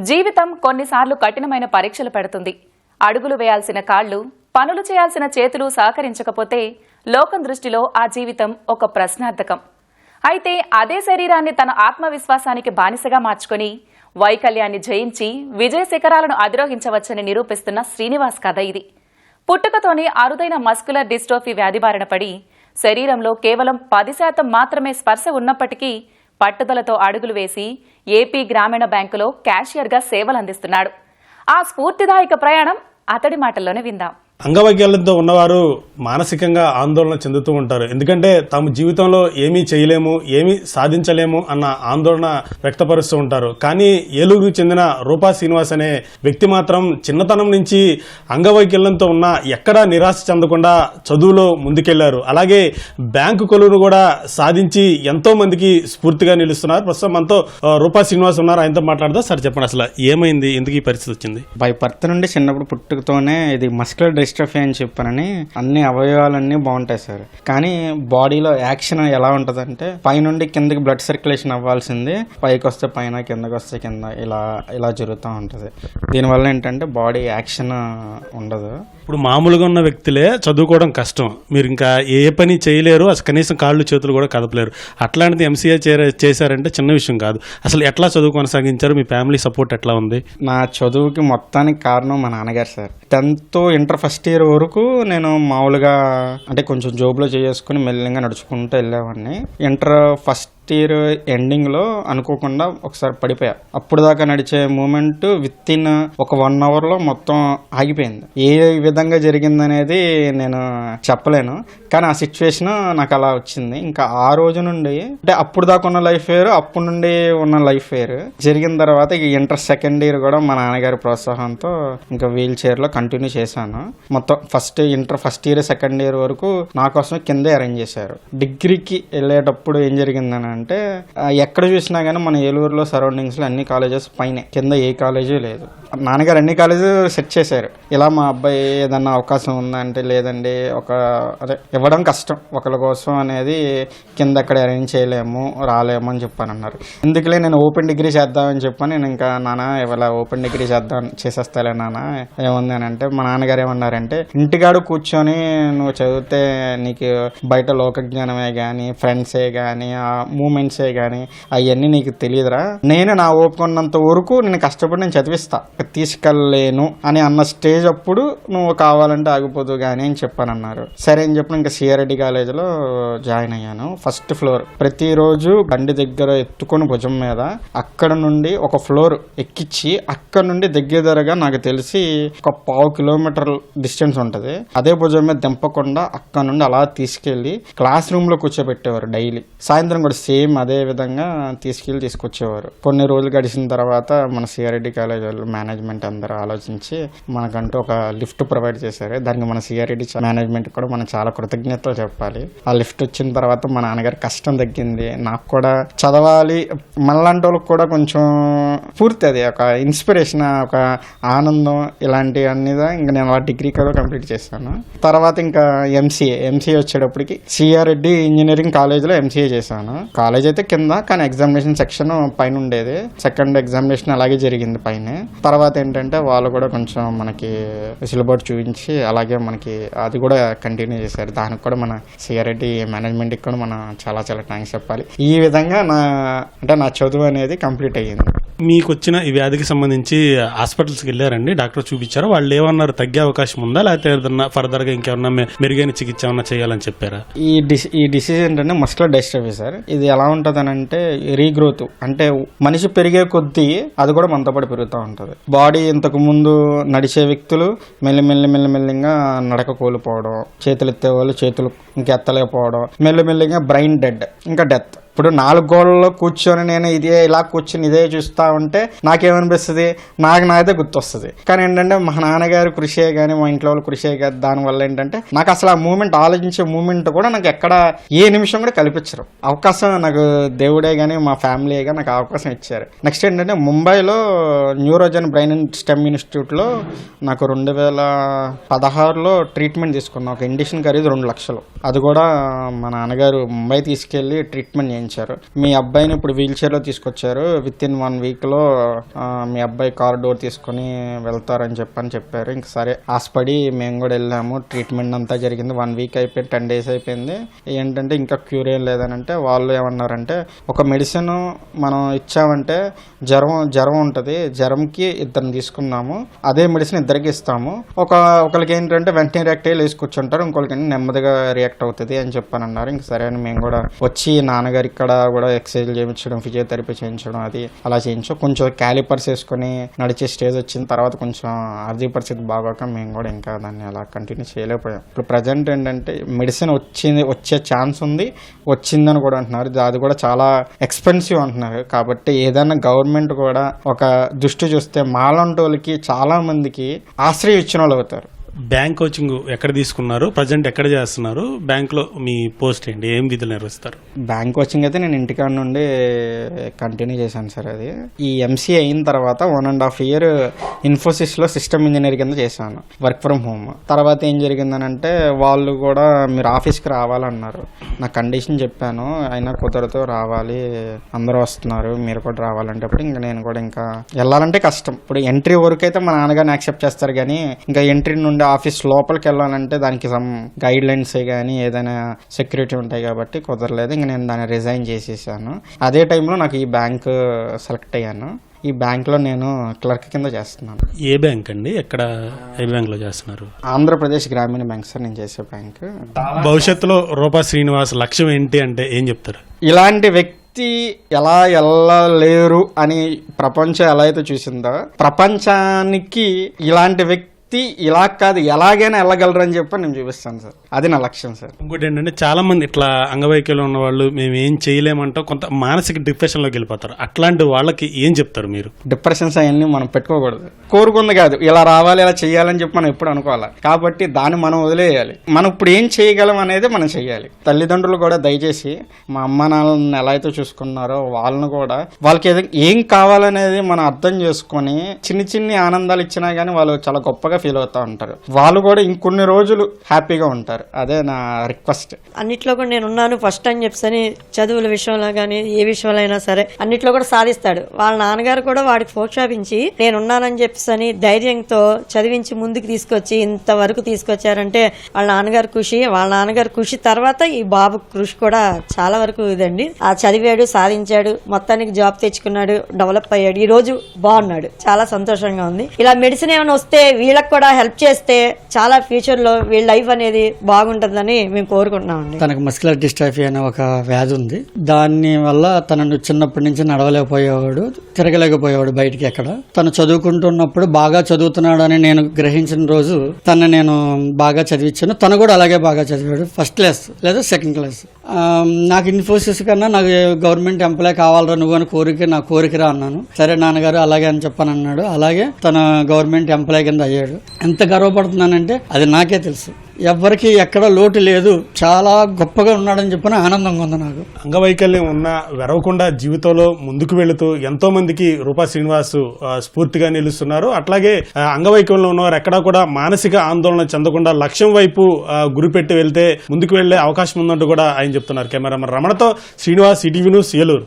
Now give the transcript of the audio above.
జీవితం కొన్నిసార్లు కఠినమైన పరీక్షలు పెడుతుంది. అడుగులు వేయాల్సిన కాళ్లు, పనులు చేయాల్సిన చేతులు సహకరించకపోతే లోకం దృష్టిలో ఆ జీవితం ఒక ప్రశ్నార్థకం. అయితే అదే శరీరాన్ని తన ఆత్మవిశ్వాసానికి బానిసగా మార్చుకుని వైకల్యాన్ని జయించి విజయ శిఖరాలను అధిరోహించవచ్చని నిరూపిస్తున్న శ్రీనివాస్ కథ ఇది. పుట్టుకతోనే అరుదైన మస్కులర్ డిస్ట్రోఫీ వ్యాధి బారిన పడి శరీరంలో కేవలం 10% మాత్రమే స్పర్శ ఉన్నప్పటికీ పట్టుదలతో అడుగులు వేసి ఏపీ గ్రామీణ బ్యాంకులో క్యాషియర్గా సేవలందిస్తున్నాడు. ఆ స్ఫూర్తిదాయక ప్రయాణం అతడి మాటల్లోనే విందాం. అంగవైకల్యంతో ఉన్నవారు మానసికంగా ఆందోళన చెందుతూ ఉంటారు. ఎందుకంటే తాము జీవితంలో ఏమీ చేయలేము, ఏమీ సాధించలేము అన్న ఆందోళన వ్యక్తపరుస్తూ ఉంటారు. కానీ ఏలూరుకు చెందిన రూపా శ్రీనివాస్ అనే వ్యక్తి మాత్రం చిన్నతనం నుంచి అంగవైకల్యంతో ఉన్న ఎక్కడా నిరాశ చెందకుండా చదువులో ముందుకెళ్లారు. అలాగే బ్యాంకు కొలువును కూడా సాధించి ఎంతో మందికి స్ఫూర్తిగా నిలుస్తున్నారు. ప్రస్తుతం మనతో రూపా శ్రీనివాస్ ఉన్నారు. ఆయనతో మాట్లాడదా. సార్ చెప్పండి, అసలు ఏమైంది, ఎందుకు ఈ పరిస్థితి వచ్చింది? బై బర్త్ నుండి చిన్నప్పుడు పుట్టుకతోనే ఇది మస్కులర్ డిస్ట్రోఫీ అని చెప్పానని అన్ని అవయవాలన్నీ బాగుంటాయి సార్. కానీ బాడీలో యాక్షన్ ఎలా ఉంటుందంటే పైనుండి కిందకి బ్లడ్ సర్క్యులేషన్ అవ్వాల్సింది పైకి వస్తే పైన, కిందకి వస్తే కింద, ఇలా జరుగుతూ ఉంటుంది. దీనివల్ల ఏంటంటే బాడీ యాక్షన్ ఉండదు. ఇప్పుడు మామూలుగా ఉన్న వ్యక్తులే చదువుకోవడం కష్టం, మీరు ఇంకా ఏ పని చేయలేరు, అసలు కనీసం కాళ్ళు చేతులు కూడా కదపలేరు. అట్లాంటిది ఎంసీఏ చేశారంటే చిన్న విషయం కాదు. అసలు ఎట్లా చదువు కొనసాగించారు? మీ ఫ్యామిలీ సపోర్ట్ ఎట్లా ఉంది? నా చదువుకి మొత్తానికి కారణం మా నాన్నగారు sir. 10th inter first year వరకు నేను మామూలుగా అంటే కొంచెం జోబులో చేసుకుని మెల్లిగా నడుచుకుంటూ వెళ్ళేవాడిని. ఇంటర్ ఫస్ట్ ఇయర్ ఎండింగ్లో అనుకోకుండా ఒకసారి పడిపోయా. అప్పుడు దాకా నడిచే మూమెంట్ విత్ ఇన్ ఒక 1 అవర్లో మొత్తం ఆగిపోయింది. ఏ విధంగా జరిగిందనేది నేను చెప్పలేను, కానీ ఆ సిచ్యువేషన్ నాకు అలా వచ్చింది. ఇంకా ఆ రోజు నుండి అంటే అప్పుడు దాకా ఉన్న లైఫ్ వేరు, అప్పుడు నుండి ఉన్న లైఫ్ వేరు. జరిగిన తర్వాత ఇంటర్ సెకండ్ ఇయర్ కూడా మా నాన్నగారి ప్రోత్సాహంతో ఇంకా వీల్ చైర్లో కంటిన్యూ చేశాను. మొత్తం inter first year second year వరకు నా కోసం కిందే అరేంజ్ చేశారు. డిగ్రీకి వెళ్ళేటప్పుడు ఏం జరిగిందని అంటే ఎక్కడ చూసినా కానీ మన ఏలూరులో సరౌండింగ్స్లో అన్ని కాలేజెస్ పైనే, కింద ఏ కాలేజీ లేదు. నాన్నగారు అన్ని కాలేజీ సెట్ చేశారు. ఇలా మా అబ్బాయి ఏదన్నా అవకాశం ఉందా అంటే లేదండి, ఇవ్వడం కష్టం ఒకరి కోసం అనేది, కింద అక్కడ అరేంజ్ చేయలేము, రాలేము అని చెప్పానన్నారు. ఎందుకులే నేను ఓపెన్ డిగ్రీ చేద్దామని చెప్పని నేను ఇంకా నాన్న ఇవాళ ఓపెన్ డిగ్రీ చేసేస్తాలే నాన్న, ఏముంది అని అంటే మా నాన్నగారు ఏమన్నారంటే ఇంటికాడు కూర్చొని నువ్వు చదివితే నీకు బయట లోక జ్ఞానమే కానీ, ఫ్రెండ్సే కానీ, ఆ మూమెంట్సే కానీ అవన్నీ నీకు తెలియదురా. నేను నా ఓపుకున్నంత వరకు నేను కష్టపడి నేను చదివిస్తా, తీసుకెళ్ళలేను అని అన్న స్టేజ్ అప్పుడు నువ్వు కావాలంటే ఆగిపోదు కానీ అని చెప్పానన్నారు. సరే అని చెప్పి ఇంకా సిఆర్ఐడి కాలేజీలో జాయిన్ అయ్యాను. First floor. ప్రతిరోజు బండి దగ్గర ఎత్తుకొని భుజం మీద అక్కడ నుండి ఒక ఫ్లోర్ ఎక్కించి అక్కడ నుండి దగ్గరగా నాకు తెలిసి ఒక 1/2 కిలోమీటర్ డిస్టెన్స్ ఉంటుంది. అదే భుజం మీద దింపకుండా అక్కడ నుండి అలా తీసుకెళ్లి క్లాస్ రూమ్ లో కూర్చోబెట్టేవారు. డైలీ సాయంత్రం కూడా సేమ్ అదే విధంగా తీసుకొచ్చేవారు. కొన్ని రోజులు గడిచిన తర్వాత మన సిఆర్ఐడి కాలేజ్ మేనేజ్మెంట్ అందరూ ఆలోచించి మనకంటూ ఒక లిఫ్ట్ ప్రొవైడ్ చేశారు. దానికి మన సిఆర్ఐడి మేనేజ్మెంట్ కూడా మనం చాలా కృతజ్ఞతలు చెప్పాలి. ఆ లిఫ్ట్ వచ్చిన తర్వాత మా నాన్నగారి కష్టం తగ్గింది. నాకు కూడా చదవాలి మనలాంటి వాళ్ళకి కూడా కొంచెం పూర్తి అది ఒక ఇన్స్పిరేషన్, ఒక ఆనందం, ఇలాంటివన్నీ ఇంకా నేను ఆ డిగ్రీ కూడా కంప్లీట్ చేశాను. తర్వాత ఇంకా ఎంసీఏ వచ్చేటప్పటికి సిఆర్ఐడి ఇంజనీరింగ్ కాలేజ్లో ఎంసీఏ చేశాను. కాలేజ్ అయితే కింద, కానీ ఎగ్జామినేషన్ సెక్షన్ పైన ఉండేది. సెకండ్ ఎగ్జామినేషన్ అలాగే జరిగింది పైన. తర్వాత ఏంటంటే వాళ్ళు కూడా కొంచెం మనకి సిలబస్ చూపించి అలాగే మనకి అది కూడా కంటిన్యూ చేశారు. దానికి కూడా మన సిఆర్ఐడి మేనేజ్మెంట్కి కూడా మనం చాలా చాలా థ్యాంక్స్ చెప్పాలి. ఈ విధంగా నా చదువు అనేది కంప్లీట్ అయ్యింది. మీకు వచ్చిన ఈ వ్యాధికి సంబంధించి హాస్పిటల్స్కి వెళ్ళారండి? డాక్టర్ చూపించారా? వాళ్ళు ఏమన్నారు? తగ్గే అవకాశం ఉందా, లేకపోతే ఏదన్నా ఫర్దర్గా ఇంకేమన్నా మెరుగైన చికిత్స ఏమన్నా చేయాలని చెప్పారా? ఈ డిసీజ్ ఏంటంటే మస్కులర్ డిస్ట్రోఫీ సార్. ఇది ఎలా ఉంటుంది అని అంటే రీగ్రోత్, అంటే మనిషి పెరిగే కొద్దీ అది కూడా మనతో పాటు పెరుగుతూ ఉంటుంది. బాడీ ఇంతకు ముందు నడిచే వ్యక్తులు మెల్లిగా నడక కోల్పోవడం, చేతులు ఎత్తేవాళ్ళు చేతులు ఇంకా ఎత్తలేకపోవడం, మెల్లిగా బ్రెయిన్ ఇంకా డెత్. ఇప్పుడు 4 గోడల్లో కూర్చొని నేను ఇలా కూర్చొని ఇదే చూస్తా ఉంటే నాకేమనిపిస్తుంది, నాకైతే గుర్తొస్తుంది. కానీ ఏంటంటే మా నాన్నగారి కృషే కానీ మా ఇంట్లో వాళ్ళు కృషే కానీ దానివల్ల ఏంటంటే నాకు అసలు ఆ మూమెంట్, ఆలోచించే మూమెంట్ కూడా నాకు ఎక్కడ ఏ నిమిషం కూడా కల్పించరు. అవకాశం నాకు దేవుడే కానీ మా ఫ్యామిలీ కానీ నాకు అవకాశం ఇచ్చారు. నెక్స్ట్ ఏంటంటే ముంబైలో న్యూరోజన్ బ్రెయిన్ అండ్ స్టెమ్ ఇన్స్టిట్యూట్లో నాకు 2016లో ట్రీట్మెంట్ తీసుకున్నా. ఒక ఇండిషన్ ఖరీదు 2 లక్షలు. అది కూడా మా నాన్నగారు ముంబై తీసుకెళ్ళి ట్రీట్మెంట్ చేయించారు. మీ అబ్బాయిని ఇప్పుడు వీల్ చైర్లో తీసుకొచ్చారు, విత్ ఇన్ 1 వీక్లో మీ అబ్బాయి కార్ డోర్ తీసుకొని వెళ్తారని చెప్పారు. ఇంక సరే ఆశపడి మేము కూడా వెళ్ళాము. ట్రీట్మెంట్ అంతా జరిగింది. 1 వీక్ అయిపోయింది, 10 days అయిపోయింది. ఏంటంటే ఇంకా క్యూర్ ఏం లేదని అంటే వాళ్ళు ఏమన్నారంటే, ఒక మెడిసిన్ మనం ఇచ్చామంటే జ్వరం ఉంటుంది, జ్వరంకి 2 తీసుకున్నాము, అదే మెడిసిన్ 2కి ఇస్తాము. ఒకరికి ఏంటంటే వెంటనే రియాక్ట్ అయ్యి లేచి కూర్చుంటారు, ఇంకొకరికి నెమ్మదిగా రియాక్ట్ అవుతుంది అని చెప్పానన్నారు. ఇంక సరే అని మేము కూడా వచ్చి నాన్నగారు ఇక్కడ కూడా ఎక్సర్సైజ్ చేయించడం, ఫిజియోథెరపీ చేయించడం, అది అలా చేయించాం. కొంచెం క్యాలిపర్స్ వేసుకొని నడిచే స్టేజ్ వచ్చిన తర్వాత కొంచెం ఆర్థిక పరిస్థితి బాగోక మేము కూడా ఇంకా దాన్ని అలా కంటిన్యూ చేయలేకపోయాం. ఇప్పుడు ప్రజెంట్ ఏంటంటే మెడిసిన్ వచ్చే ఛాన్స్ ఉంది, వచ్చిందని కూడా అంటున్నారు. అది కూడా చాలా ఎక్స్పెన్సివ్ అంటున్నారు. కాబట్టి ఏదైనా గవర్నమెంట్ కూడా ఒక దృష్టి చూస్తే మాలాంటి వాళ్ళకి చాలా మందికి ఆశ్రయం ఇచ్చిన వాళ్ళు అవుతారు. బ్యాంక్ కోచింగ్ ఎక్కడ తీసుకున్నారు, ప్రజెంట్ ఎక్కడ చేస్తున్నారు, బ్యాంక్లో మీ పోస్ట్ ఏంటి, ఏం విధులు నిర్వహిస్తారు? బ్యాంక్ కోచింగ్ అయితే నేను ఇంటికాడ నుండి కంటిన్యూ చేశాను సార్. అది ఈ ఎంసీఏ అయిన తర్వాత 1.5 year ఇన్ఫోసిస్లో సిస్టమ్ ఇంజనీర్ కింద చేశాను, వర్క్ ఫ్రమ్ హోమ్. తర్వాత ఏం జరిగిందనంటే వాళ్ళు కూడా మీరు ఆఫీస్కి రావాలన్నారు. నా కండిషన్ చెప్పాను, అయినా కుదరతో రావాలి, అందరూ వస్తున్నారు, మీరు కూడా రావాలంటే అప్పుడు ఇంకా నేను కూడా ఇంకా వెళ్ళాలంటే కష్టం. ఇప్పుడు ఎంట్రీ వరకు అయితే మా నాన్నగారిని యాక్సెప్ట్ చేస్తారు, కానీ ఇంకా ఎంట్రీ నుండి ఆఫీస్ లోపలికి వెళ్ళాలంటే దానికి సమ్ గైడ్ లైన్స్ కానీ ఏదైనా సెక్యూరిటీ ఉంటాయి కాబట్టి కుదరలేదు. ఇంక నేను దాన్ని రిజైన్ చేసేసాను. అదే టైంలో నాకు ఈ బ్యాంక్ సెలెక్ట్ అయ్యాను. ఈ బ్యాంక్లో నేను క్లర్క్ కింద చేస్తున్నాను. ఏ బ్యాంక్ అండి, ఎక్కడ, ఏ బ్యాంక్లో చేస్తున్నారు? ఆంధ్రప్రదేశ్ గ్రామీణ బ్యాంక్ సార్ నేను చేసే బ్యాంక్. భవిష్యత్తులో రూపా శ్రీనివాస్ లక్ష్యం ఏంటి అంటే ఏం చెప్తారు? ఇలాంటి వ్యక్తి ఎలా వెళ్ళలేరు అని ప్రపంచం ఎలా అయితే చూసిందో, ప్రపంచానికి ఇలాంటి వ్యక్తి ఇలా కాదు ఎలాగైనా వెళ్ళగలరు అని చెప్పి నేను చూపిస్తాను సార్. అది నా లక్ష్యం సార్. ఇంకోటి ఏంటంటే చాలా మంది ఇట్లా అంగవైకల్యం ఉన్న వాళ్ళు మేము ఏం చేయలేమంటాం, కొంత మానసిక డిప్రెషన్లోకి వెళ్ళిపోతారు. అట్లాంటి వాళ్ళకి ఏం చెప్తారు మీరు? డిప్రెషన్స్ అవన్నీ మనం పెట్టుకోకూడదు. కోరుకుంది కాదు, ఇలా రావాలి ఇలా చేయాలని చెప్పి మనం ఎప్పుడు అనుకోవాలి. కాబట్టి దాన్ని మనం వదిలేయాలి. మనం ఇప్పుడు ఏం చేయగలం అనేది మనం చేయాలి. తల్లిదండ్రులు కూడా దయచేసి మా అమ్మ నాన్నలను ఎలా అయితే చూసుకున్నారో వాళ్ళని కూడా వాళ్ళకి ఏం కావాలనేది మనం అర్థం చేసుకొని చిన్ని ఆనందాలు ఇచ్చినా కానీ వాళ్ళు చాలా గొప్పగా ఫీల్ అవుతూ ఉంటారు. వాళ్ళు కూడా ఇంకొన్ని రోజులు హ్యాపీగా ఉంటారు. అదే నా రిక్వెస్ట్. అన్నిట్లో కూడా నేను ఉన్నాను ఫస్ట్ అని చెప్పని, చదువుల విషయంలో కానీ ఏ విషయంలో అయినా సరే అన్నిట్లో కూడా సాధిస్తాడు. వాళ్ళ నాన్నగారు కూడా వాడికి ప్రోత్సహించి నేనున్నానని చెప్పని ధైర్యంతో చదివించి ముందుకు తీసుకొచ్చి ఇంతవరకు తీసుకొచ్చారంటే వాళ్ళ నాన్నగారు కృషి తర్వాత ఈ బాబు కృషి కూడా చాలా వరకు ఇదండి. ఆ చదివాడు, సాధించాడు, మొత్తానికి జాబ్ తెచ్చుకున్నాడు, డెవలప్ అయ్యాడు, ఈ రోజు బాగున్నాడు. చాలా సంతోషంగా ఉంది. ఇలా మెడిసిన్ ఏమైనా వస్తే వీళ్ళకి కూడా హెల్ప్ చేస్తే చాలా ఫ్యూచర్ లో వీళ్ళ లైఫ్ అనేది బాగుంటుందని మేము కోరుకుంటున్నామండి. తనకు మస్కులర్ డిస్ట్రాఫీ అనే ఒక వ్యాధి ఉంది. దాని వల్ల తనను చిన్నప్పటి నుంచి నడవలేకపోయేవాడు, తిరగలేకపోయేవాడు బయటికి ఎక్కడ. తను చదువుకుంటున్నప్పుడు బాగా చదువుతున్నాడని నేను గ్రహించిన రోజు నేను బాగా చదివించాను. తను కూడా అలాగే బాగా చదివాడు, ఫస్ట్ క్లాస్ లేదా సెకండ్ క్లాస్. నాకు ఇన్ఫోసిస్ కన్నా నాకు గవర్నమెంట్ ఎంప్లాయ్ కావాలరా నువ్వు అని నా కోరికరా అన్నాను. సరే నాన్నగారు అలాగే అని చెప్పని అన్నాడు. అలాగే తన గవర్నమెంట్ ఎంప్లాయ్ కింద అయ్యాడు. ఎంత గర్వపడుతున్నానంటే అది నాకే తెలుసు. ఎవ్వరికి ఎక్కడ లోటు లేదు, చాలా గొప్పగా ఉన్నాడని చెప్పిన ఆనందంగా ఉంది నాకు. అంగవైకల్యం ఉన్నా వెరవకుండా జీవితంలో ముందుకు వెళుతూ ఎంతో మందికి రూపా శ్రీనివాస్ స్ఫూర్తిగా నిలుస్తున్నారు. అట్లాగే అంగవైకల్యంలో ఉన్నవారు ఎక్కడా కూడా మానసిక ఆందోళన చెందకుండా లక్ష్యం వైపు గురిపెట్టి వెళ్తే ముందుకు వెళ్లే అవకాశం ఉందంటూ కూడా ఆయన చెప్తున్నారు. కెమెరామెన్ రమణతో శ్రీనివాస్, ఈటీవీ న్యూస్, ఏలూరు.